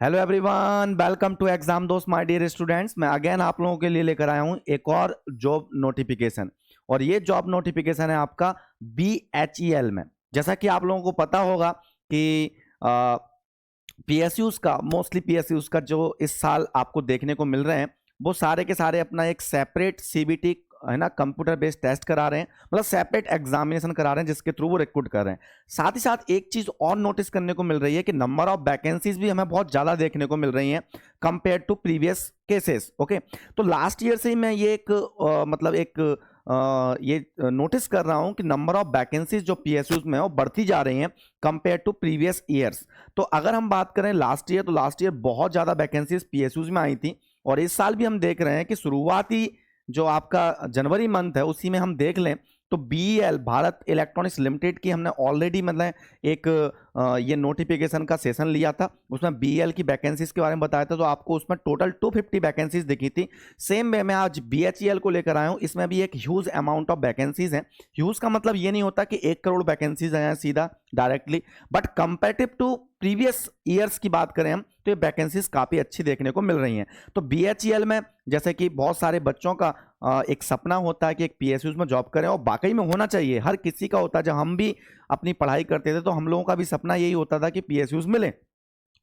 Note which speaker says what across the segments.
Speaker 1: Hello everyone, welcome to exam Dost my dear students. मैं again आप लोगों के लिए लेकर आया हूं एक और जॉब नोटिफिकेशन। और ये जॉब नोटिफिकेशन है आपका BHEL में। जैसा कि आप लोगों को पता होगा कि पीएसयूज का मोस्टली पीएसयूज का जो इस साल आपको देखने को मिल रहे हैं वो सारे के सारे अपना एक सेपरेट सीबीटी है ना, कंप्यूटर बेस्ड टेस्ट करा रहे हैं, मतलब सेपरेट एग्जामिनेशन करा रहे हैं जिसके थ्रू वो रिक्रूट कर रहे हैं। साथ ही साथ एक चीज और नोटिस करने को मिल रही है कि नंबर ऑफ वैकेंसीज भी हमें बहुत ज्यादा देखने को मिल रही हैं compare to previous cases. Okay, तो लास्ट ईयर से ही मैं ये एक मतलब एक ये नोटिस कर रहा हूं कि नंबर ऑफ वैकेंसीज जो पीएसयूज में है वो बढ़ती जा रही हैं कंपेयर टू प्रीवियस ईयर्स। तो अगर हम बात करें लास्ट ईयर, तो लास्ट ईयर बहुत ज्यादा वैकेंसीज पीएसयूज में आई थी। और इस साल भी हम देख रहे हैं कि शुरुआती जो आपका जनवरी मंथ है उसी में हम देख लें तो BEL भारत इलेक्ट्रॉनिक्स लिमिटेड की हमने ऑलरेडी मतलब एक ये नोटिफिकेशन का सेशन लिया था, उसमें BEL की वैकेंसीज के बारे में बताया था। तो आपको उसमें टोटल 250 वैकेंसीज दिखी थी। सेम वे मैं आज BHEL को लेकर आया हूं, इसमें भी एक ह्यूज अमाउंट ऑफ वैकेंसीज हैं। ह्यूज का मतलब ये नहीं होता कि 1 करोड़ वैकेंसीज आए हैं सीधा directly, but comparative to previous years की बात करें हम तो ये वैकेंसीज काफी अच्छी देखने को मिल रही हैं। तो BHEL में जैसे कि बहुत सारे बच्चों का एक सपना होता है कि एक पीएसयूज में जॉब करें, और वाकई में होना चाहिए, हर किसी का होता है। जब हम भी अपनी पढ़ाई करते थे तो हम लोगों का भी सपना यही होता था कि पीएसयूज मिले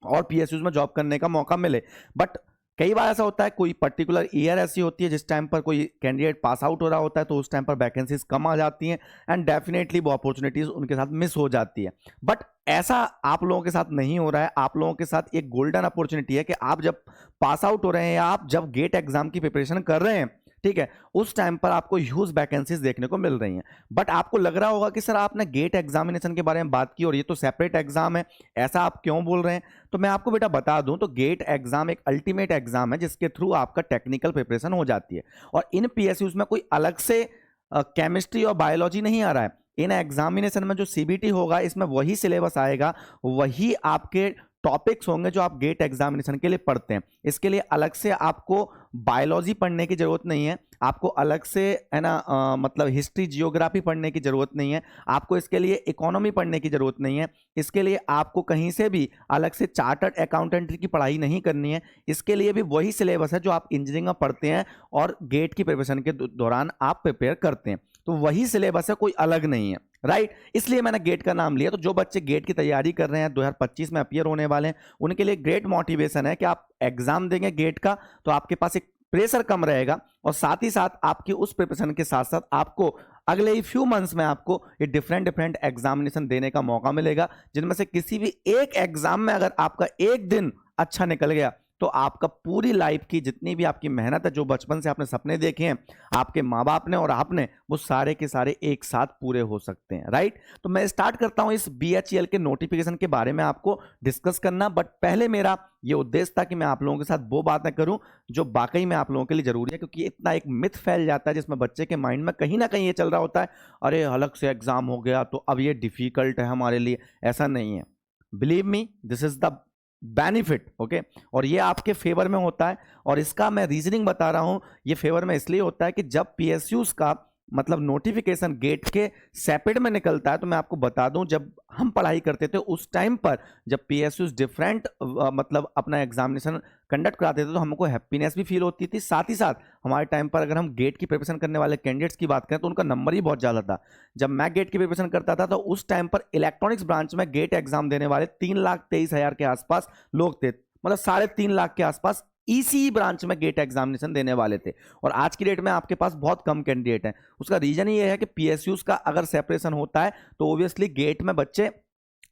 Speaker 1: और पीएसयूज में जॉब करने का मौका मिले। बट कई बार ऐसा होता है, कोई पर्टिकुलर ईयर ऐसी होती है जिस टाइम पर कोई कैंडिडेट पास आउट हो रहा होता है तो उस टाइम पर वैकेंसीज कम आ जाती हैं एंड डेफिनेटली वो अपॉर्चुनिटीज उनके साथ मिस हो जाती है। बट ऐसा आप लोगों के साथ नहीं हो रहा है। आप लोगों के साथ एक गोल्डन अपॉर्चुनिटी है कि आप जब पास आउट हो रहे हैं या आप जब गेट एग्जाम की प्रिपरेशन कर रहे हैं, ठीक है, उस टाइम पर आपको ह्यूज वैकेंसीज देखने को मिल रही हैं। बट आपको लग रहा होगा कि सर आपने गेट एग्जामिनेशन के बारे में बात की और ये तो सेपरेट एग्जाम है, ऐसा आप क्यों बोल रहे हैं? तो मैं आपको बेटा बता दूं, तो गेट एग्जाम एक अल्टीमेट एग्जाम है जिसके थ्रू आपका टेक्निकल प्रिपरेशन हो जाती है। और इन पीएसयूज में कोई अलग से केमिस्ट्री और बायोलॉजी नहीं आ रहा है। इन एग्जामिनेशन में जो सीबीटी होगा इसमें वही सिलेबस आएगा, वही आपके टॉपिक्स होंगे जो आप गेट एग्जामिनेशन के लिए पढ़ते हैं। इसके लिए अलग से आपको बायोलॉजी पढ़ने की जरूरत नहीं है, आपको अलग से है ना मतलब हिस्ट्री जियोग्राफी पढ़ने की जरूरत नहीं है, आपको इसके लिए इकोनॉमी पढ़ने की जरूरत नहीं है, इसके लिए आपको कहीं से भी अलग से चार्टर्ड अकाउंटेंट की पढ़ाई नहीं करनी है। इसके लिए भी वही सिलेबस है जो आप इंजीनियरिंग में पढ़ते हैं और गेट की प्रिपरेशन के दौरान आप प्रिपेयर करते हैं। तो वही सिलेबस है, कोई अलग नहीं है, राइट। इसलिए मैंने गेट का नाम लिया। तो जो बच्चे गेट की तैयारी कर रहे हैं, 2025 में अपीयर होने वाले हैं, उनके लिए ग्रेट मोटिवेशन है कि आप एग्जाम देंगे गेट का तो आपके पास एक प्रेशर कम रहेगा और साथ ही साथ आपकी उस प्रिपरेशन के साथ साथ आपको अगले ही फ्यू मंथ्स में आपको ये डिफरेंट एग्जामिनेशन देने का मौका मिलेगा, जिनमें से किसी भी एक एग्जाम में अगर आपका एक दिन अच्छा निकल गया तो आपका पूरी लाइफ की जितनी भी आपकी मेहनत है, जो बचपन से आपने सपने देखे हैं आपके माँ बाप ने और आपने, वो सारे के सारे एक साथ पूरे हो सकते हैं, राइट। तो मैं स्टार्ट करता हूं इस BHEL के नोटिफिकेशन के बारे में आपको डिस्कस करना। बट पहले मेरा ये उद्देश्य था कि मैं आप लोगों के साथ वो बातें करूं जो वाकई में आप लोगों के लिए जरूरी है, क्योंकि इतना एक मिथ फैल जाता है जिसमें बच्चे के माइंड में कहीं ना कहीं ये चल रहा होता है, अरे अलग से एग्जाम हो गया तो अब ये डिफिकल्ट है हमारे लिए। ऐसा नहीं है, believe me, this is the benefit. Okay, और ये आपके फेवर में होता है। और इसका मैं रीजनिंग बता रहा हूं, ये फेवर में इसलिए होता है कि जब पीएसयूज का मतलब नोटिफिकेशन गेट के सेपरेट में निकलता है, तो मैं आपको बता दूं जब हम पढ़ाई करते थे उस टाइम पर जब पीएसयूज डिफरेंट मतलब अपना एग्जामिनेशन कंडक्ट कराते थे तो हमको हैप्पीनेस भी फील होती थी। साथ ही साथ हमारे टाइम पर अगर हम गेट की प्रिपरेशन करने वाले कैंडिडेट्स की बात करें तो उनका नंबर ही बहुत ज़्यादा था। जब मैं गेट की प्रिपरेशन करता था तो उस टाइम पर इलेक्ट्रॉनिक्स ब्रांच में गेट एग्जाम देने वाले 3,23,000 के आसपास लोग थे, मतलब 3.5 लाख के आसपास इसी ब्रांच में गेट एग्जामिनेशन देने वाले थे। और आज की डेट में आपके पास बहुत कम कैंडिडेट हैं। उसका रीजन ये है कि पीएसयूज का अगर सेपरेशन होता है तो ऑब्वियसली गेट में बच्चे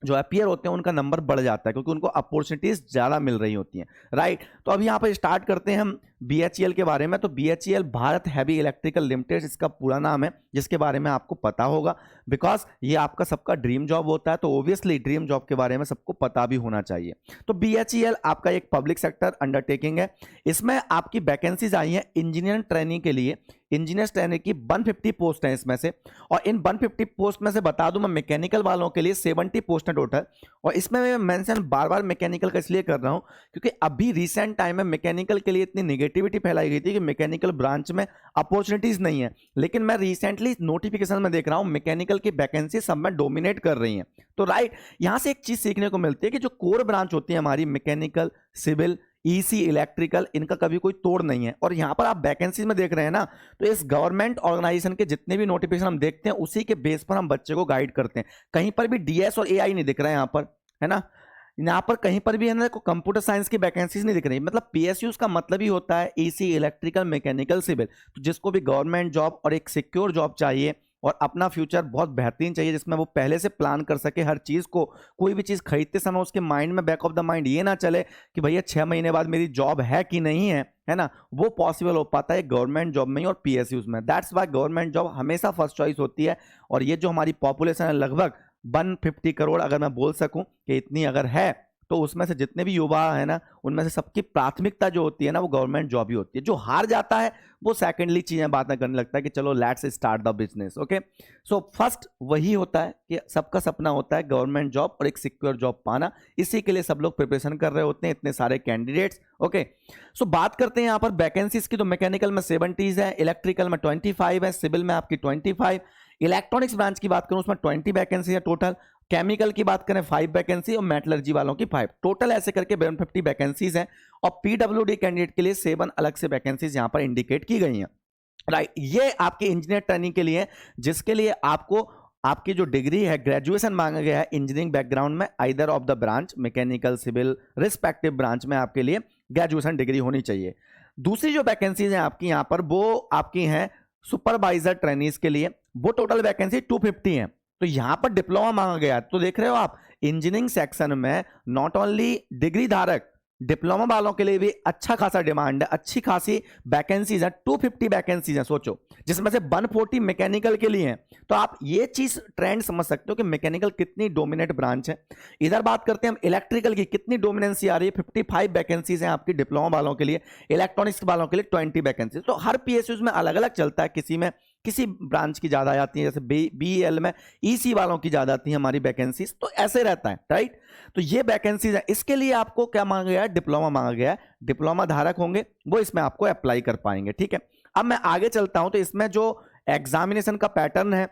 Speaker 1: जो अपीयर होते हैं उनका नंबर बढ़ जाता है, क्योंकि उनको अपॉर्चुनिटीज ज्यादा मिल रही होती हैं, राइट। तो अब यहाँ पर स्टार्ट करते हैं हम BHEL के बारे में। तो BHEL Bharat heavy electrical limited इसका पूरा नाम है, जिसके बारे में आपको पता होगा बिकॉज ये आपका सबका ड्रीम जॉब होता है, तो ऑब्वियसली ड्रीम जॉब के बारे में सबको पता भी होना चाहिए। तो BHEL आपका एक पब्लिक सेक्टर अंडरटेकिंग है। इसमें आपकी वैकेंसीज आई हैं इंजीनियर ट्रेनिंग के लिए। इंजीनियर ट्रेनिंग की 150 पोस्ट है इसमें से, और इन 150 पोस्ट में से बता दूं मैं मैकेनिकल वालों के लिए 70 पोस्ट है टोटल। और इसमें मैं मेंशन बार बार मैकेनिकल का इसलिए कर रहा हूं क्योंकि अभी रिसेंट टाइम में मैकेनिकल के लिए इतनी निगेटिव नेगेटिविटी फैलाई गई थी कि मैकेनिकल ब्रांच में अपॉर्चुनिटीज नहीं है, लेकिन मैं रिसेंटली नोटिफिकेशन में देख रहा हूं मैकेनिकल की वैकेंसी सब में डोमिनेट कर रही हैं। तो राइट, यहां से एक चीज सीखने को मिलती है कि जो कोर ब्रांच होती है हमारी, मैकेनिकल, सिविल, ईसी, इलेक्ट्रिकल, इनका कभी कोई तोड़ नहीं है। और यहां पर आप वैकेंसीज में देख रहे हैं ना, तो इस गवर्नमेंट ऑर्गेनाइजेशन के जितने भी नोटिफिकेशन हम देखते हैं उसी के बेस पर हम बच्चे को गाइड करते हैं। कहीं पर भी डीएस और एआई नहीं दिख रहा है यहां पर, है ना, यहाँ पर कहीं पर भी है ना कंप्यूटर साइंस की वैकेंसीज नहीं दिख रही। मतलब पीएसयूज का मतलब ही होता है ईसी, इलेक्ट्रिकल, मैकेनिकल, सिविल। तो जिसको भी गवर्नमेंट जॉब और एक सिक्योर जॉब चाहिए और अपना फ्यूचर बहुत बेहतरीन चाहिए जिसमें वो पहले से प्लान कर सके हर चीज को, कोई भी चीज खरीदते समय उसके माइंड में, बैक ऑफ द माइंड ये ना चले कि भैया 6 महीने बाद मेरी जॉब है कि नहीं है ना, वो पॉसिबल हो पाता है गवर्नमेंट जॉब में ही और पीएसयूज में। दैट्स वाई गवर्नमेंट जॉब हमेशा फर्स्ट चॉइस होती है। और ये जो हमारी पॉपुलेशन है लगभग 150 करोड़, अगर मैं बोल सकूं कि इतनी अगर है, तो उसमें से जितने भी युवा है ना, उनमें से सबकी प्राथमिकता जो होती है ना वो गवर्नमेंट जॉब ही होती है। जो हार जाता है वो सेकेंडली चीजें बातें करने लगता है कि चलो let's start the business. Okay, so first वही होता है कि सबका सपना होता है गवर्नमेंट जॉब और एक सिक्योर जॉब पाना। इसी के लिए सब लोग प्रिपरेशन कर रहे होते हैं, इतने सारे कैंडिडेट्स। ओके, सो बात करते हैं यहाँ पर वैकेंसीज की। तो मैकेनिकल में 70 है, इलेक्ट्रिकल में 25 है, सिविल में आपकी 25, इलेक्ट्रॉनिक्स ब्रांच की बात करूं उसमें 20 वैकेंसी है टोटल, केमिकल की बात करें 5 वैकेंसी और मेटलर्जी वालों की 5, टोटल ऐसे करके 150 वैकेंसीज हैं। और पीडब्ल्यूडी कैंडिडेट के लिए 7 अलग से वैकेंसीज यहां पर इंडिकेट की गई हैं। राइट, ये आपके इंजीनियर ट्रेनिंग के लिए, जिसके लिए आपको आपकी जो डिग्री है, ग्रेजुएशन मांगा गया है इंजीनियरिंग बैकग्राउंड में, either of the branch, mechanical, civil, respective branch में आपके लिए ग्रेजुएशन डिग्री होनी चाहिए। दूसरी जो वैकेंसीज हैं आपकी यहां पर, वो आपकी हैं सुपरवाइजर ट्रेनीज के लिए, वो टोटल वैकेंसी 250 है। तो यहां पर डिप्लोमा मांगा गया है। तो देख रहे हो आप, इंजीनियरिंग सेक्शन में नॉट ओनली डिग्री धारक, डिप्लोमा वालों के लिए भी अच्छा खासा डिमांड है, अच्छी खासी वैकेंसीज है, 250 वैकेंसीज है सोचो, जिसमें से 140 मैकेनिकल के लिए हैं। तो आप ये चीज ट्रेंड समझ सकते हो कि मैकेनिकल कितनी डोमिनेट ब्रांच है। इधर बात करते हैं हम इलेक्ट्रिकल की, कितनी डोमिनेंसी आ रही है, 55 वैकेंसीज हैं आपकी डिप्लोमा वालों के लिए, इलेक्ट्रॉनिक्स वालों के लिए 20 वैकेंसीज। तो हर पीएसयूज में अलग अलग चलता है, किसी में किसी ब्रांच की ज्यादा आती है, जैसे बीईएल में ईसी वालों की ज्यादा आती है हमारी वैकेंसीज, तो ऐसे रहता है। राइट, तो ये वैकेंसीज है। इसके लिए आपको क्या मांगा गया है, डिप्लोमा मांगा गया है। डिप्लोमा धारक होंगे वो इसमें आपको अप्लाई कर पाएंगे। ठीक है, अब मैं आगे चलता हूं। तो इसमें जो एग्जामिनेशन का पैटर्न है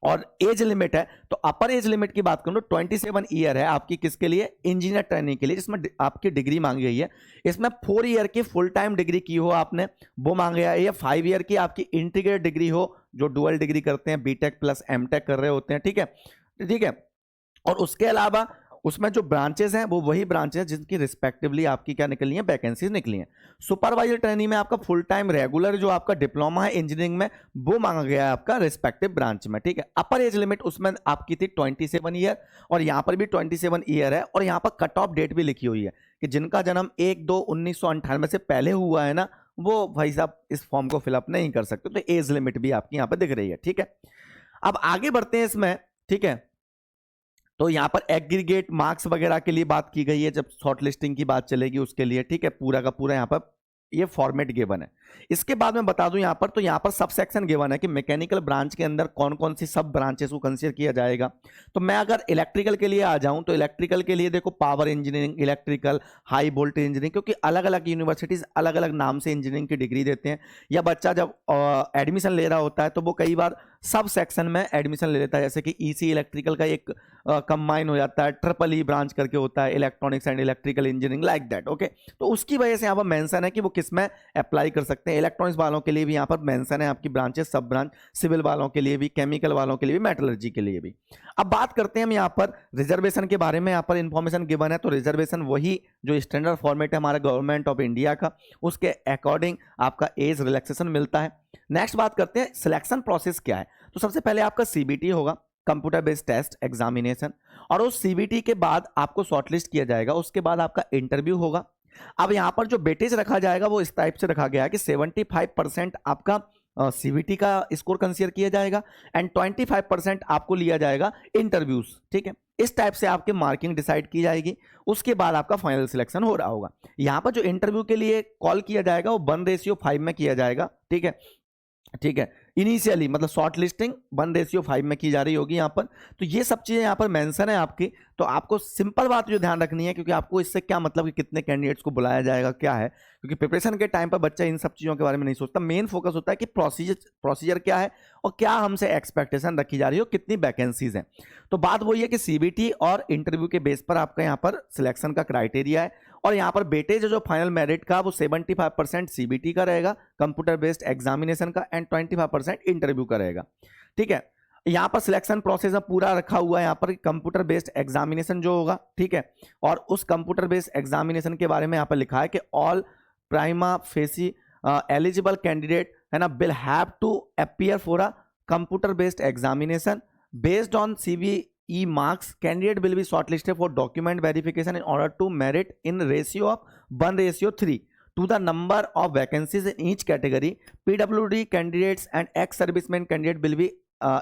Speaker 1: और एज लिमिट है, तो अपर एज लिमिट की बात करूं तो 27 ईयर है आपकी, किसके लिए, इंजीनियर ट्रेनिंग के लिए, जिसमें आपकी डिग्री मांगी गई है। इसमें 4 ईयर की फुल टाइम डिग्री की हो आपने, वो मांगा गया है। या 5 ईयर की आपकी इंटीग्रेटेड डिग्री हो, जो डुअल डिग्री करते हैं, बीटेक प्लस एमटेक कर रहे होते हैं। ठीक है, ठीक है। और उसके अलावा उसमें जो ब्रांचेस हैं वो वही ब्रांचेस जिनकी रिस्पेक्टिवली आपकी क्या निकली है, वैकेंसीज निकली हैं। सुपरवाइजर ट्रेनिंग में आपका फुल टाइम रेगुलर जो आपका डिप्लोमा है इंजीनियरिंग में, वो मांगा गया है आपका रिस्पेक्टिव ब्रांच में। ठीक है, अपर एज लिमिट उसमें आपकी थी 27 ईयर, और यहां पर भी 27 ईयर है। और यहां पर कट ऑफ डेट भी लिखी हुई है कि जिनका जन्म 1/2/1998 से पहले हुआ है ना, वो भाई साहब इस फॉर्म को फिलअप नहीं कर सकते। तो एज लिमिट भी आपकी यहां पर दिख रही है। ठीक है, अब आगे बढ़ते हैं इसमें। ठीक है, तो यहां पर एग्रीगेट मार्क्स वगैरह के लिए बात की गई है, जब शॉर्ट लिस्टिंग की बात चलेगी उसके लिए। ठीक है, पूरा का पूरा यहां पर ये फॉर्मेट गिवन है। इसके बाद मैं बता दूं यहां पर, तो यहां पर सब सेक्शन गिवन है कि मैकेनिकल ब्रांच के अंदर कौन कौन सी सब ब्रांचेस को कंसीडर किया जाएगा। तो मैं अगर इलेक्ट्रिकल के लिए आ जाऊं तो इलेक्ट्रिकल के लिए देखो, power engineering, electrical, high voltage engineering, क्योंकि अलग अलग यूनिवर्सिटीज अलग अलग नाम से इंजीनियरिंग की डिग्री देते हैं। या बच्चा जब एडमिशन ले रहा होता है तो वो कई बार सब सेक्शन में एडमिशन ले लेता है, जैसे कि ईसी इलेक्ट्रिकल का एक कंबाइन हो जाता है, ट्रिपल ई ब्रांच करके होता है, electronics and electrical engineering, like that. Okay, तो उसकी वजह से यहाँ पर मेंशन है कि वो किसमें अप्लाई कर सकते हैं। इलेक्ट्रॉनिक्स वालों के लिए भी यहाँ पर मेंशन है आपकी ब्रांचेस, सब ब्रांच, सिविल वालों के लिए भी, केमिकल वालों के लिए भी, मेटलर्जी के लिए भी। अब बात करते हैं हम यहाँ पर रिजर्वेशन के बारे में। यहाँ पर इंफॉर्मेशन गिवन है, तो रिजर्वेशन वही जो स्टैंडर्ड फॉर्मेट है हमारा गवर्नमेंट ऑफ इंडिया का, उसके अकॉर्डिंग आपका एज रिलैक्सेशन मिलता है। नेक्स्ट बात करते हैं सिलेक्शन प्रोसेस क्या है। तो सबसे पहले आपका सीबीटी होगा, कंप्यूटर बेस्ड टेस्ट एग्जामिनेशन, और उस सीबीटी के बाद आपको शॉर्टलिस्ट किया जाएगा। उसके बाद आपका इंटरव्यू होगा। अब यहां पर जो वेटेज रखा जाएगा वो इस टाइप से रखा गया है कि 75% आपका सीबीटी का स्कोर कंसीडर किया जाएगा एंड 25% आपको लिया जाएगा इंटरव्यूज। ठीक है, इस टाइप से आपके मार्किंग डिसाइड की जाएगी। उसके बाद आपका फाइनल सिलेक्शन हो रहा होगा। यहां पर जो इंटरव्यू के लिए कॉल किया जाएगा वो 1:5 में किया जाएगा। ठीक है, ठीक है, इनिशियली मतलब शॉर्ट लिस्टिंग 1:5 में की जा रही होगी यहाँ पर। तो ये सब चीजें यहाँ पर मेंशन है आपकी। तो आपको सिंपल बात जो ध्यान रखनी है, क्योंकि आपको इससे क्या मतलब कि कितने कैंडिडेट्स को बुलाया जाएगा क्या है, क्योंकि प्रिपरेशन के टाइम पर बच्चा इन सब चीज़ों के बारे में नहीं सोचता। मेन फोकस होता है कि प्रोसीजर क्या है और क्या हमसे एक्सपेक्टेशन रखी जा रही हो, कितनी वैकेंसीज हैं। तो बात वही है कि सीबीटी और इंटरव्यू के बेस पर आपका यहाँ पर सिलेक्शन का क्राइटेरिया है। और यहाँ पर बेटेज जो फाइनल मेरिट का वो 75% सीबीटी का रहेगा, कंप्यूटर बेस्ड एग्जामिनेशन का, एंड 25% इंटरव्यू का रहेगा। ठीक है, यहाँ पर सिलेक्शन प्रोसेस पूरा रखा हुआ है यहाँ पर कंप्यूटर बेस्ड एग्जामिनेशन जो होगा। ठीक है, और उस कंप्यूटर बेस्ड एग्जामिनेशन के बारे में यहाँ पर लिखा है कि all prima facie eligible candidate है ना will have to appear for a computer based examination based on CBE marks. Candidate will be shortlisted for document verification in order to merit in ratio of 1:3 to the number of vacancies in each category. PWD candidates and ex-servicemen candidate will be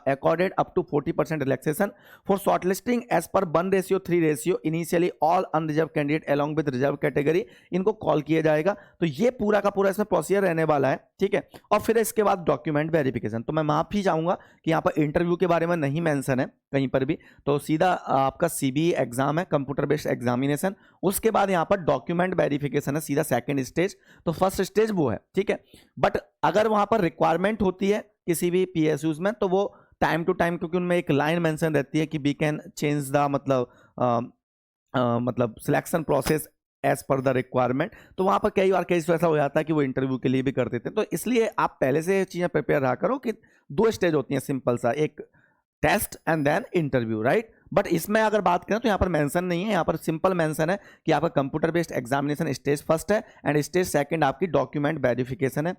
Speaker 1: accorded up to 40% relaxation for shortlisting as per 1:3 ratio. Initially all unreserved candidate along with reserve category इनको call किया जाएगा। तो ये पूरा का पूरा इसमें procedure रहने वाला है। ठीक है, और फिर इसके बाद डॉक्यूमेंट वेरिफिकेशन। तो मैं माफी चाहूंगा कि यहाँ पर इंटरव्यू के बारे में नहीं मेंशन है कहीं पर भी, तो सीधा आपका CBE एग्जाम है, कंप्यूटर बेस्ड एग्जामिनेशन। उसके बाद यहाँ पर डॉक्यूमेंट वेरिफिकेशन है, सीधा सेकंड स्टेज। तो फर्स्ट स्टेज वो है। ठीक है, बट अगर वहां पर रिक्वायरमेंट होती है किसी भी PSUs में, तो वो टाइम टू टाइम, क्योंकि उनमें एक लाइन मेंशन रहती है कि वी कैन चेंज द मतलब selection process as per the requirement. तो वहां पर कई बार केस ऐसा हो जाता है कि वो इंटरव्यू के लिए भी कर देते हैं। तो इसलिए आप पहले से चीजें प्रिपेयर रहा करो कि 2 स्टेज होती हैं सिंपल सा, एक test and then interview, right. But इसमें अगर बात करें तो यहाँ पर मेंशन नहीं है, यहाँ पर सिंपल मेंशन है कि आपका computer based examination stage first है एंड स्टेज सेकंड आपकी डॉक्यूमेंट वेरिफिकेशन है।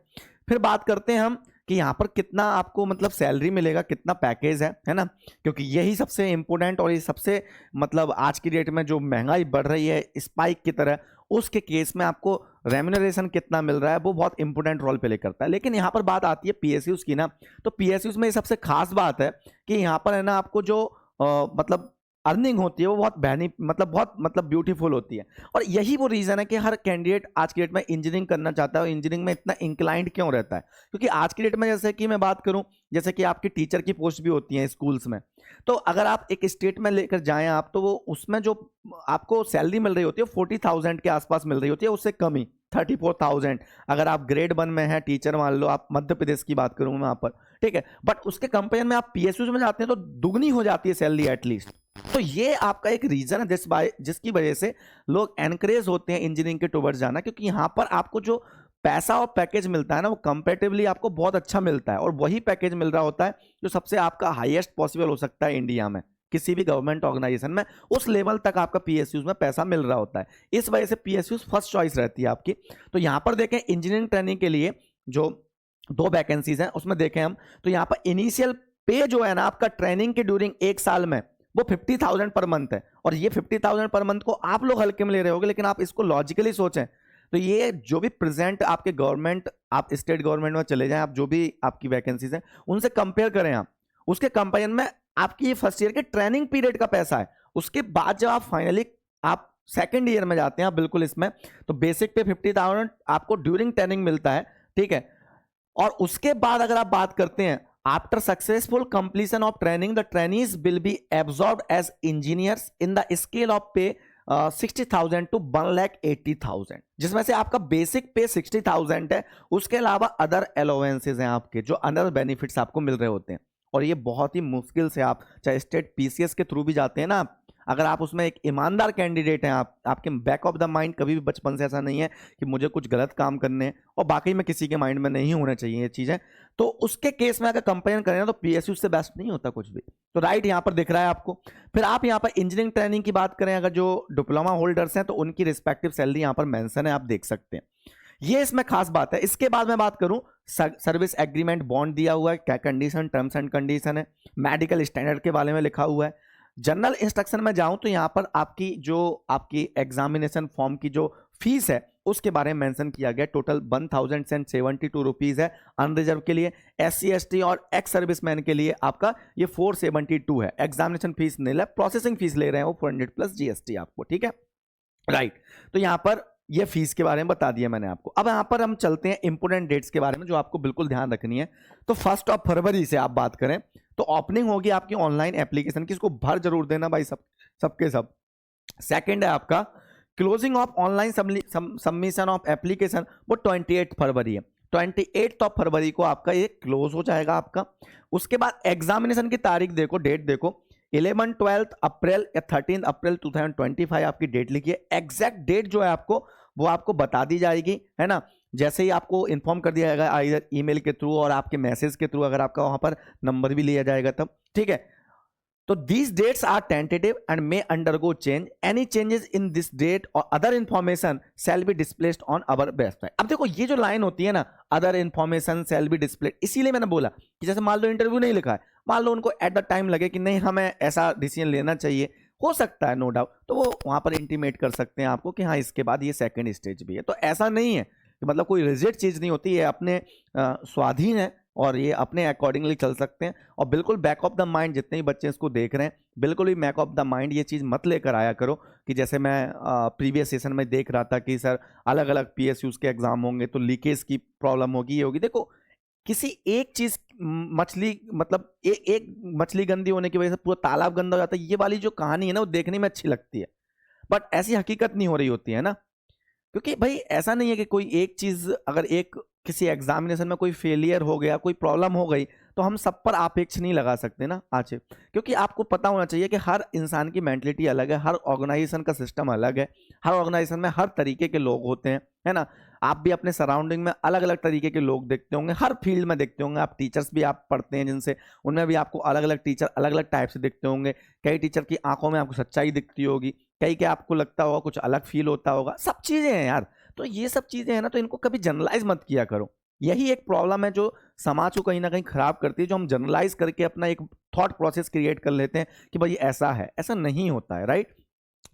Speaker 1: फिर बात करते हैं हम कि यहाँ पर कितना आपको मतलब सैलरी मिलेगा, कितना पैकेज है ना, क्योंकि यही सबसे इंपॉर्टेंट और ये सबसे मतलब आज की डेट में जो महंगाई बढ़ रही है स्पाइक की तरह, उसके केस में आपको रेम्यूनरेशन कितना मिल रहा है वो बहुत इंपॉर्टेंट रोल प्ले करता है। लेकिन यहाँ पर बात आती है PSUs की ना, तो PSUs में सबसे खास बात है कि यहाँ पर है ना आपको जो मतलब अर्निंग होती है वो बहुत बहुत ब्यूटीफुल होती है। और यही वो रीजन है कि हर कैंडिडेट आज की डेट में इंजीनियरिंग करना चाहता है। और इंजीनियरिंग में इतना इंक्लाइंड क्यों रहता है, क्योंकि आज की डेट में जैसे कि मैं बात करूं, जैसे कि आपकी टीचर की पोस्ट भी होती है स्कूल्स में, तो अगर आप एक स्टेट में लेकर जाएं आप, तो वो उसमें जो आपको सैलरी मिल रही होती है 40,000 के आसपास मिल रही होती है, उससे कम ही 34,000। अगर आप ग्रेड 1 में हैं टीचर, मान लो आप मध्य प्रदेश की बात करूं मैं वहां पर, ठीक है, बट उसके कंपेयर में आप PSUs में जाते हैं तो दुगनी हो जाती है सैलरी एटलीस्ट। तो ये आपका एक रीजन है जिसकी वजह से लोग एनकरेज होते हैं इंजीनियरिंग के टुवर्ड्स जाना, क्योंकि यहां पर आपको जो पैसा और पैकेज मिलता है ना वो कंपैरेटिवली आपको बहुत अच्छा मिलता है। और वही पैकेज मिल रहा होता है जो सबसे आपका हाईएस्ट पॉसिबल हो सकता है इंडिया में, किसी भी गवर्नमेंट ऑर्गेनाइजेशन में उस लेवल तक आपका PSUs में पैसा मिल रहा होता है। इस वजह से PSUs फर्स्ट चॉइस रहती है आपकी। तो यहां पर देखें इंजीनियरिंग ट्रेनिंग के लिए जो 2 वैकेंसीज हैं उसमें देखें हम, तो यहाँ पर इनिशियल पे जो है ना आपका ट्रेनिंग के ड्यूरिंग 1 साल में वो 50,000 पर मंथ है। और ये 50,000 पर मंथ को आप लोग हल्के में ले रहे होगे, लेकिन आप इसको लॉजिकली सोचें तो ये जो भी प्रेजेंट आपके गवर्नमेंट, आप स्टेट गवर्नमेंट में चले जाएं, आप जो भी आपकी वैकेंसीज हैं उनसे कंपेयर करें आप, उसके कंपेयर में आपकी ये फर्स्ट ईयर के ट्रेनिंग पीरियड का पैसा है। उसके बाद जब आप फाइनली आप सेकेंड ईयर में जाते हैं आप बिल्कुल इसमें, तो बेसिक पे 50,000 आपको ड्यूरिंग ट्रेनिंग मिलता है। ठीक है, और उसके बाद अगर आप बात करते हैं after successful completion of training the trainees will be absorbed as engineers in the scale of pay 60,000 to 1,80,000, जिसमें से आपका बेसिक पे 60,000 है, उसके अलावा अदर अलाउंसेस हैं आपके, जो अदर बेनिफिट्स आपको मिल रहे होते हैं। और ये बहुत ही मुश्किल से आप चाहे स्टेट PCS के थ्रू भी जाते हैं ना, अगर आप उसमें एक ईमानदार कैंडिडेट हैं, आपके बैक ऑफ द माइंड कभी भी बचपन से ऐसा नहीं है कि मुझे कुछ गलत काम करने हैं, और बाकी में किसी के माइंड में नहीं होने चाहिए ये चीज़ें, तो उसके केस में अगर कंपेयर करें ना तो PSU से बेस्ट नहीं होता कुछ भी। तो राइट यहाँ पर दिख रहा है आपको। फिर आप यहाँ पर इंजीनियरिंग ट्रेनिंग की बात करें, अगर जो डिप्लोमा होल्डर्स हैं तो उनकी रिस्पेक्टिव सैलरी यहाँ पर मेंशन है, आप देख सकते हैं। ये इसमें खास बात है। इसके बाद मैं बात करूं, सर्विस एग्रीमेंट बॉन्ड दिया हुआ है, क्या कंडीशन, टर्म्स एंड कंडीशन है, मेडिकल स्टैंडर्ड के बारे में लिखा हुआ है। जनरल इंस्ट्रक्शन में जाऊं तो यहाँ पर आपकी एग्जामिनेशन फॉर्म की जो फीस है उसके बारे में मेंशन किया गया, टोटल 1,072 रुपीज है अनरिजर्व के लिए। SC ST और एक्स सर्विसमैन के लिए आपका ये 472 है। एग्जामिनेशन फीस नहीं है, प्रोसेसिंग फीस ले रहे हैं वो 400 प्लस GST आपको, ठीक है, राइट। तो यहाँ पर ये फीस के बारे में बता दिया मैंने आपको। अब यहाँ पर हम चलते हैं इंपोर्टेंट डेट्स के बारे में जो आपको बिल्कुल ध्यान रखनी है। तो 1 फरवरी से आप बात करें तो ओपनिंग होगी आपकी ऑनलाइन एप्लीकेशन की, इसको भर जरूर देना भाई सब, सबके सब। सेकंड है आपका closing of online submission of application, वो 28 फरवरी है। 28 फरवरी को आपका ये क्लोज हो जाएगा आपका। उसके बाद एग्जामिनेशन की तारीख देखो, डेट देखो, 11-12 अप्रैल या 13 अप्रैल 2025 आपकी डेट लिखिए। एग्जैक्ट डेट जो है आपको वो आपको बता दी जाएगी, है ना। जैसे ही आपको इन्फॉर्म कर दिया जाएगा इधर ईमेल के थ्रू और आपके मैसेज के थ्रू, अगर आपका वहां पर नंबर भी लिया जाएगा तब, ठीक है। तो these dates are tentative and may undergo change. Any changes in this date or other information shall be displayed on our website. अब देखो ये जो लाइन होती है ना, other information shall be displayed, इसीलिए मैंने बोला कि जैसे मान लो इंटरव्यू नहीं लिखा है, मान लो उनको एट द टाइम लगे कि नहीं हमें ऐसा डिसीजन लेना चाहिए, हो सकता है नो डाउट, तो वो वहां पर इंटीमेट कर सकते हैं आपको कि हाँ इसके बाद ये सेकंड स्टेज भी है। तो ऐसा नहीं है कि मतलब कोई रिजिड चीज नहीं होती है, अपने स्वाधीन है और ये अपने अकॉर्डिंगली चल सकते हैं। और बिल्कुल बैक ऑफ द माइंड जितने ही बच्चे इसको देख रहे हैं, बिल्कुल ही बैक ऑफ द माइंड ये चीज़ मत लेकर आया करो कि जैसे मैं प्रीवियस सेशन में देख रहा था कि सर अलग अलग PSUs के एग्जाम होंगे तो लीकेज की प्रॉब्लम होगी, ये होगी। देखो किसी एक चीज मछली मतलब एक मछली गंदी होने की वजह से पूरा तालाब गंदा हो जाता है, ये वाली जो कहानी है ना वो देखने में अच्छी लगती है, बट ऐसी हकीकत नहीं हो रही होती है ना। क्योंकि भाई ऐसा नहीं है कि कोई एक चीज अगर एक किसी एग्जामिनेशन में कोई फेलियर हो गया, कोई प्रॉब्लम हो गई, तो हम सब पर आपेक्ष नहीं लगा सकते ना आचे। क्योंकि आपको पता होना चाहिए कि हर इंसान की मेंटलिटी अलग है, हर ऑर्गेनाइजेशन का सिस्टम अलग है, हर ऑर्गेनाइजेशन में हर तरीके के लोग होते हैं, है ना। आप भी अपने सराउंडिंग में अलग अलग तरीके के लोग देखते होंगे, हर फील्ड में देखते होंगे। आप टीचर्स भी आप पढ़ते हैं जिनसे, उनमें भी आपको अलग अलग टीचर अलग अलग टाइप से दिखते होंगे। कई टीचर की आंखों में आपको सच्चाई दिखती होगी, कई के आपको लगता होगा कुछ अलग फील होता होगा, सब चीज़ें हैं यार। तो ये सब चीज़ें हैं ना, तो इनको कभी जनरलाइज मत किया करो। यही एक प्रॉब्लम है जो समाज को कहीं ना कहीं खराब करती है, जो हम जनरलाइज करके अपना एक थॉट प्रोसेस क्रिएट कर लेते हैं कि भाई ऐसा है, ऐसा नहीं होता है, राइट।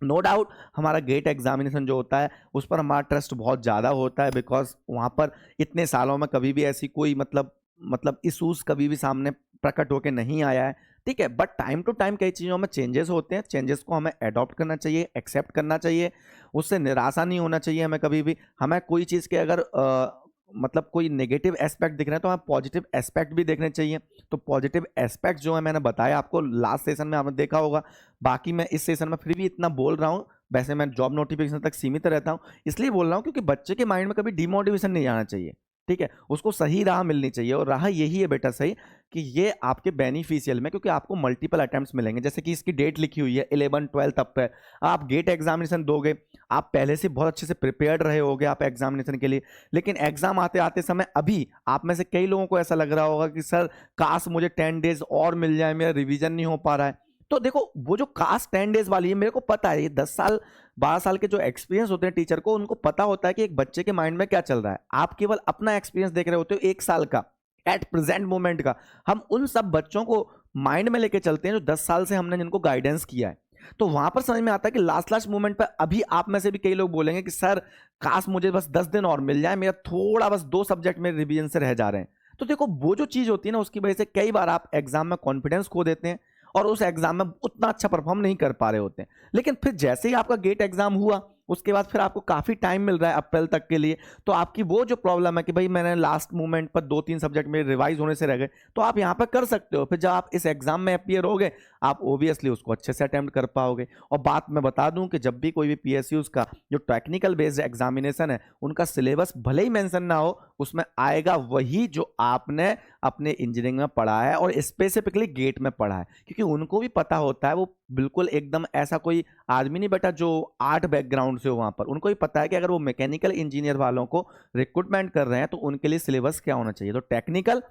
Speaker 1: नो डाउट हमारा गेट एग्जामिनेशन जो होता है उस पर हमारा ट्रस्ट बहुत ज़्यादा होता है, बिकॉज वहाँ पर इतने सालों में कभी भी ऐसी कोई मतलब इशूज़ कभी भी सामने प्रकट होकर नहीं आया है, ठीक है। बट टाइम टू टाइम कई चीज़ों में चेंजेस होते हैं, चेंजेस को हमें अडॉप्ट करना चाहिए, एक्सेप्ट करना चाहिए, उससे निराशा नहीं होना चाहिए हमें कभी भी। हमें कोई चीज़ के अगर मतलब कोई नेगेटिव एस्पेक्ट दिख रहा है तो हमें पॉजिटिव एस्पेक्ट भी देखने चाहिए। तो पॉजिटिव एस्पेक्ट जो है मैंने बताया आपको लास्ट सेशन में, आपने देखा होगा। बाकी मैं इस सेशन में फिर भी इतना बोल रहा हूँ, वैसे मैं जॉब नोटिफिकेशन तक सीमित रहता हूँ, इसलिए बोल रहा हूँ क्योंकि बच्चे के माइंड में कभी डिमोटिवेशन नहीं आना चाहिए, ठीक है। उसको सही राह मिलनी चाहिए, और राह यही है बेटा सही कि ये आपके बेनिफिशियल में, क्योंकि आपको मल्टीपल अटेम्प्ट्स मिलेंगे। जैसे कि इसकी डेट लिखी हुई है 11-12 अप्रैल, आप गेट एग्जामिनेशन दोगे, आप पहले से बहुत अच्छे से प्रिपेयर्ड रहे होगे आप एग्जामिनेशन के लिए, लेकिन एग्जाम आते आते समय अभी आप में से कई लोगों को ऐसा लग रहा होगा कि सर काश मुझे 10 डेज और मिल जाए, मेरा रिवीजन नहीं हो पा रहा है। तो देखो वो जो काश 10 डेज वाली है, मेरे को पता है, ये 10 साल 12 साल के जो एक्सपीरियंस होते हैं टीचर को, उनको पता होता है कि एक बच्चे के माइंड में क्या चल रहा है। आप केवल अपना एक्सपीरियंस देख रहे होते हो 1 साल का, एट प्रेजेंट मोमेंट का। हम उन सब बच्चों को माइंड में लेके चलते हैं जो 10 साल से हमने जिनको गाइडेंस किया है। तो वहां पर समझ में आता है कि लास्ट मोमेंट पर अभी आप में से भी कई लोग बोलेंगे कि सर काश मुझे बस 10 दिन और मिल जाए, मेरा थोड़ा बस 2 सब्जेक्ट में रिवीजन से रह जा रहे हैं। तो देखो वो जो चीज होती है ना, उसकी वजह से कई बार आप एग्जाम में कॉन्फिडेंस खो देते हैं और उस एग्जाम में उतना अच्छा परफॉर्म नहीं कर पा रहे होते हैं। लेकिन फिर जैसे ही आपका गेट एग्जाम हुआ, उसके बाद फिर आपको काफ़ी टाइम मिल रहा है अप्रैल तक के लिए, तो आपकी वो जो प्रॉब्लम है कि भाई मैंने लास्ट मोमेंट पर 2-3 सब्जेक्ट में रिवाइज होने से रह गए, तो आप यहाँ पर कर सकते हो। फिर जब आप इस एग्जाम में अपीयर होगे, आप ओबियसली उसको अच्छे से अटेम्प्ट कर पाओगे। और बात मैं बता दूं कि जब भी कोई भी PSUs का जो टेक्निकल बेस्ड एग्जामिनेशन है, उनका सिलेबस भले ही मेंशन ना हो, उसमें आएगा वही जो आपने अपने इंजीनियरिंग में पढ़ा है और स्पेसिफिकली गेट में पढ़ा है। क्योंकि उनको भी पता होता है, वो बिल्कुल एकदम ऐसा कोई आदमी नहीं बेटा जो आर्ट बैकग्राउंड से हो, वहां पर उनको भी पता है कि अगर वो मैकेनिकल इंजीनियर वालों को रिक्रूटमेंट कर रहे हैं तो उनके लिए सिलेबस क्या होना चाहिए। तो टेक्निकल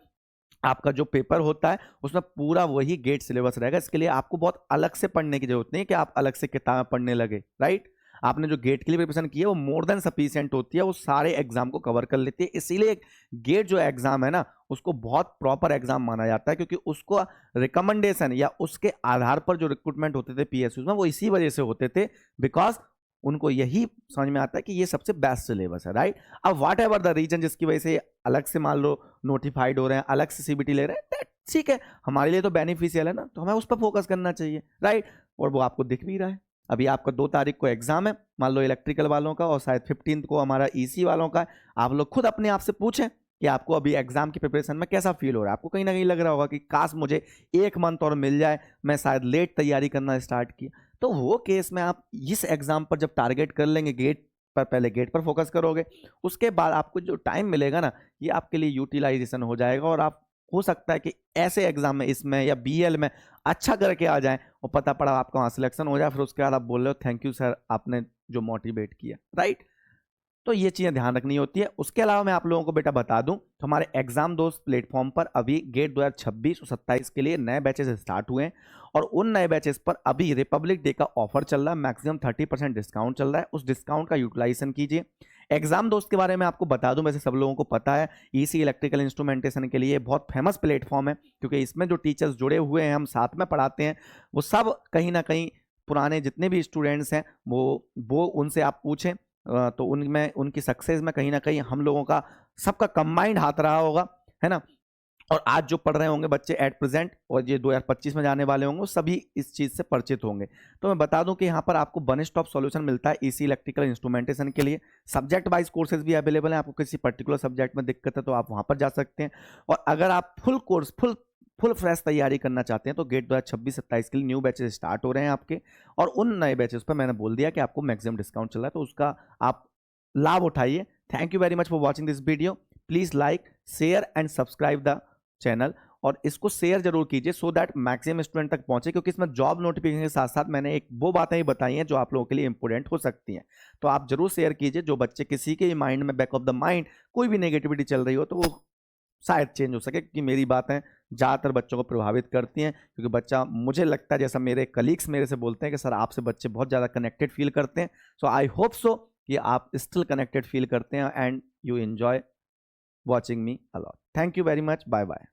Speaker 1: आपका जो पेपर होता है उसमें पूरा वही गेट सिलेबस रहेगा। इसके लिए आपको बहुत अलग से पढ़ने की जरूरत नहीं है कि आप अलग से किताबें पढ़ने लगे, राइट। आपने जो गेट के लिए प्रिपरेशन की है वो मोर देन सफिशिएंट होती है, वो सारे एग्जाम को कवर कर लेती है। इसीलिए गेट जो एग्जाम है ना, उसको बहुत प्रॉपर एग्जाम माना जाता है, क्योंकि उसको रिकमेंडेशन या उसके आधार पर जो रिक्रूटमेंट होते थे PSUs में, वो इसी वजह से होते थे, बिकॉज उनको यही समझ में आता है कि ये सबसे बेस्ट सिलेबस है, राइट। अब व्हाट एवर द रीजन जिसकी वजह से अलग से मान लो नोटिफाइड हो रहे हैं, अलग से CBT ले रहे हैं, ठीक है, हमारे लिए तो बेनिफिशियल है ना, तो हमें उस पर फोकस करना चाहिए, राइट। और वो आपको दिख भी रहा है। अभी आपका 2 तारीख को एग्जाम है, मान लो इलेक्ट्रिकल वालों का, और शायद 15 को हमारा EC वालों का है। आप लोग खुद अपने आप से पूछें कि आपको अभी एग्जाम की प्रिपरेशन में कैसा फील हो रहा है। आपको कहीं ना कहीं लग रहा होगा कि काश मुझे 1 मंथ और मिल जाए, मैं शायद लेट तैयारी करना स्टार्ट किया। तो वो केस में आप इस एग्जाम पर जब टारगेट कर लेंगे, गेट पर पहले गेट पर फोकस करोगे, उसके बाद आपको जो टाइम मिलेगा ना, ये आपके लिए यूटिलाइजेशन हो जाएगा और आप हो सकता है कि ऐसे एग्जाम में, इसमें या बीएल में अच्छा करके आ जाएं और पता पड़ा आपका वहां सिलेक्शन हो जाए, फिर उसके बाद आप बोल रहे हो थैंक यू सर, आपने जो मोटिवेट किया, राइट। तो ये चीजें ध्यान रखनी होती है। उसके अलावा मैं आप लोगों को बेटा बता दूं, तो हमारे एग्जाम दोस्त प्लेटफॉर्म पर अभी गेट 2026 और 27 के लिए नए बैचेस स्टार्ट हुए हैं और उन नए बैचेस पर अभी रिपब्लिक डे का ऑफर चल रहा है, मैक्सिमम 30% डिस्काउंट चल रहा है। उस डिस्काउंट का यूटिलाइजेशन कीजिए। एग्जाम दोस्त के बारे में आपको बता दूं, वैसे सब लोगों को पता है, ईसी इलेक्ट्रिकल इंस्ट्रूमेंटेशन के लिए बहुत फेमस प्लेटफॉर्म है, क्योंकि इसमें जो टीचर्स जुड़े हुए हैं, हम साथ में पढ़ाते हैं, वो सब कहीं ना कहीं पुराने जितने भी स्टूडेंट्स हैं वो उनसे आप पूछें तो उनमें, उनकी सक्सेस में कहीं ना कहीं हम लोगों का सबका कंबाइंड हाथ रहा होगा, है ना। और आज जो पढ़ रहे होंगे बच्चे एट प्रेजेंट और ये 2025 में जाने वाले होंगे, वो सभी इस चीज से परिचित होंगे। तो मैं बता दूं कि यहाँ पर आपको वन स्टॉप सॉल्यूशन मिलता है ईसी इलेक्ट्रिकल इंस्ट्रूमेंटेशन के लिए। सब्जेक्ट वाइज कोर्सेज भी अवेलेबल हैं, आपको किसी पर्टिकुलर सब्जेक्ट में दिक्कत है तो आप वहां पर जा सकते हैं। और अगर आप फुल कोर्स, फुल फ्रेश तैयारी करना चाहते हैं तो गेट 2026-27 के लिए न्यू बैचेस स्टार्ट हो रहे हैं आपके, और उन नए बैचेस पर मैंने बोल दिया कि आपको मैक्सिमम डिस्काउंट चल रहा है, तो उसका आप लाभ उठाइए। Thank you very much for watching this video. Please like, share and subscribe the channel, और इसको शेयर जरूर कीजिए सो दैट मैक्सिमम स्टूडेंट तक पहुंचे, क्योंकि इसमें जॉब नोटिफिकेशन के साथ साथ मैंने एक वो बातें ही बताई हैं जो आप लोगों के लिए इंपॉर्टेंट हो सकती हैं। तो आप जरूर शेयर कीजिए, जो बच्चे किसी के माइंड में बैक ऑफ द माइंड कोई भी नेगेटिविटी चल रही हो तो वो शायद चेंज हो सके, क्योंकि मेरी बातें ज़्यादातर बच्चों को प्रभावित करती हैं। क्योंकि बच्चा, मुझे लगता है, जैसा मेरे कलीग्स मेरे से बोलते हैं कि सर आपसे बच्चे बहुत ज़्यादा कनेक्टेड फील करते हैं। सो आई होप सो कि आप स्टिल कनेक्टेड फील करते हैं and you enjoy watching me a lot. Thank you very much, bye bye.